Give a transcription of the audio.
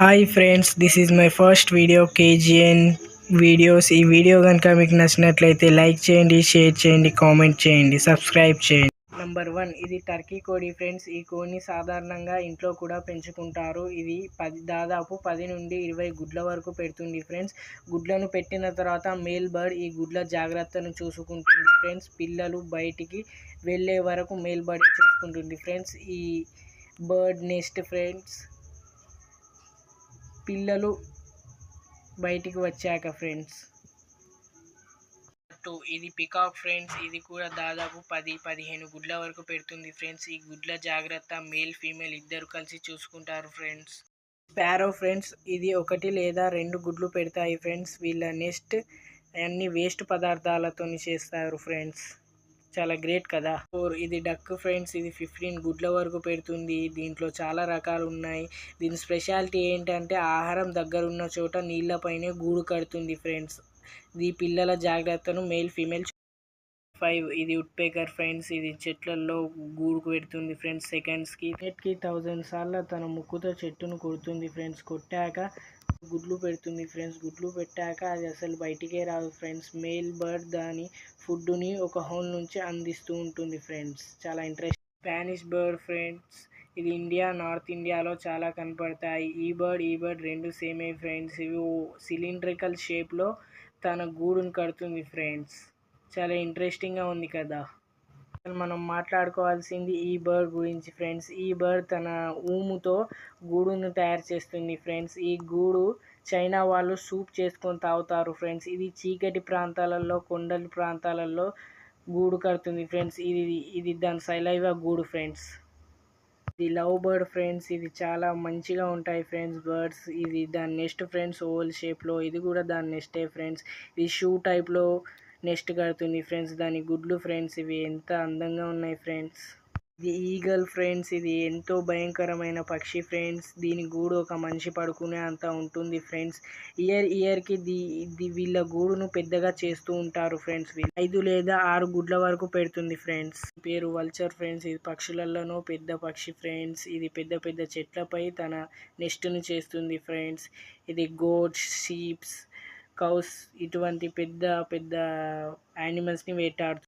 Hi friends, this is my first video KGN videos. ఈ video కనుక మీకు నచ్చినట్లయితే లైక్ చేయండి, షేర్ చేయండి, కామెంట్ చేయండి, సబ్స్క్రైబ్ చేయండి. నంబర్ 1, ఇది టర్కీ కోడి ఫ్రెండ్స్. ఈ కోడిని సాధారణంగా ఇంట్లో కూడా పెంచుకుంటారు. ఇది దాదాపు 10 నుండి 20 గుడ్ల వరకు పెడుతుంది ఫ్రెండ్స్. గుడ్లను పెట్టిన తర్వాత మేల్ బర్డ్ ఈ గుడ్ల జాగ్రత్తను చూసుకుంటుంది ఫ్రెండ్స్. పిల్లలు బయటికి వెళ్ళే వరకు మేల్ బర్డ్ చూసుకుంటుంది ఫ్రెండ్స్. ఈ బర్డ్ నెస్ట్ ఫ్రెండ్స్ పిల్లలు బయటికి వచ్చాక ఫ్రెండ్స్. ఇది పికాక్ ఫ్రెండ్స్. ఇది కూడా దాదాపు 10-15 గుడ్ల వరకు పెడుతుంది ఫ్రెండ్స్. ఈ గుడ్ల జాగ్రత్త మేల్ ఫీమేల్ ఇద్దరు కలిసి చూసుకుంటారు ఫ్రెండ్స్. స్పారో ఫ్రెండ్స్, ఇది 1 లేదా 2 గుడ్లు పెడతాయి ఫ్రెండ్స్. వీళ్ళ నెస్ట్ అన్ని వేస్ట్ పదార్థాలతో చేస్తారు ఫ్రెండ్స్. చాలా గ్రేట్ కదా. ఇది డక్ ఫ్రెండ్స్. ఇది 15 గుడ్ల వరకు పెడుతుంది. దీంట్లో చాలా రకాలు ఉన్నాయి. దీని స్పెషాలిటీ ఏంటంటే ఆహారం దగ్గర ఉన్న చోట నీళ్ళపైనే గూడు కడుతుంది ఫ్రెండ్స్. ఇది పిల్లల జాగ్రత్తను మేల్ ఫీమేల్ 5, ఇది ఉడ్పేకర్ ఫ్రెండ్స్. ఇది చెట్లలో గూడు పెడుతుంది ఫ్రెండ్స్. సెకండ్స్కి 1000 సార్లు తన ముక్కుతో చెట్టును కొడుతుంది ఫ్రెండ్స్. కొట్టాక గుడ్లు పెడుతుంది ఫ్రెండ్స్. గుడ్లు పెట్టాక అది అసలు బయటికే రాదు ఫ్రెండ్స్. మేల్ బర్డ్ దాని ఫుడ్ని ఒక హోల్ నుంచి అందిస్తూ ఉంటుంది ఫ్రెండ్స్. చాలా ఇంట్రెస్ట్. స్పానిష్ బర్డ్ ఫ్రెండ్స్, ఇది ఇండియా, నార్త్ ఇండియాలో చాలా కనపడతాయి. ఈ బర్డ్ రెండు సేమే ఫ్రెండ్స్. ఇవి సిలిండ్రికల్ షేప్లో తన గూడును కడుతుంది ఫ్రెండ్స్. చాలా ఇంట్రెస్టింగ్గా ఉంది కదా. మనం మాట్లాడుకోవాల్సింది ఈ బర్డ్ గురించి ఫ్రెండ్స్. ఈ బర్డ్ తన ఊముతో గూడును తయారు చేస్తుంది ఫ్రెండ్స్. ఈ గూడు చైనా వాళ్ళు సూప్ చేసుకొని తాగుతారు ఫ్రెండ్స్. ఇది చీకటి ప్రాంతాలలో, కొండల ప్రాంతాలలో గూడు కడుతుంది ఫ్రెండ్స్. ఇది దాని సలైవా గూడు ఫ్రెండ్స్. ఇది లవ్ బర్డ్ ఫ్రెండ్స్. ఇది చాలా మంచిగా ఉంటాయి ఫ్రెండ్స్ బర్డ్స్. ఇది దాని నెస్ట్ ఫ్రెండ్స్ ఓవల్ షేప్లో. ఇది కూడా దాని నెస్టే ఫ్రెండ్స్. ఇది షూ టైప్లో నెస్ట్ కడుతుంది ఫ్రెండ్స్. దాని గుడ్లు ఫ్రెండ్స్ ఇవి ఎంత అందంగా ఉన్నాయి ఫ్రెండ్స్. ఇది ఈగల్ ఫ్రెండ్స్. ఇది ఎంతో భయంకరమైన పక్షి ఫ్రెండ్స్. దీని గూడు ఒక మనిషి పడుకునే అంత ఉంటుంది ఫ్రెండ్స్. ఇయర్కి వీళ్ళ గూడును పెద్దగా చేస్తూ ఉంటారు ఫ్రెండ్స్. 5 లేదా 6 గుడ్ల వరకు పెడుతుంది ఫ్రెండ్స్. పేరు వల్చర్ ఫ్రెండ్స్. ఇది పక్షులలోనూ పెద్ద పక్షి ఫ్రెండ్స్. ఇది పెద్ద పెద్ద చెట్లపై తన నెస్ట్ను చేస్తుంది ఫ్రెండ్స్. ఇది గోట్స్, షీప్స్, కౌస్ ఇటువంటి పెద్ద పెద్ద యానిమల్స్ని వేటాడుతుంది.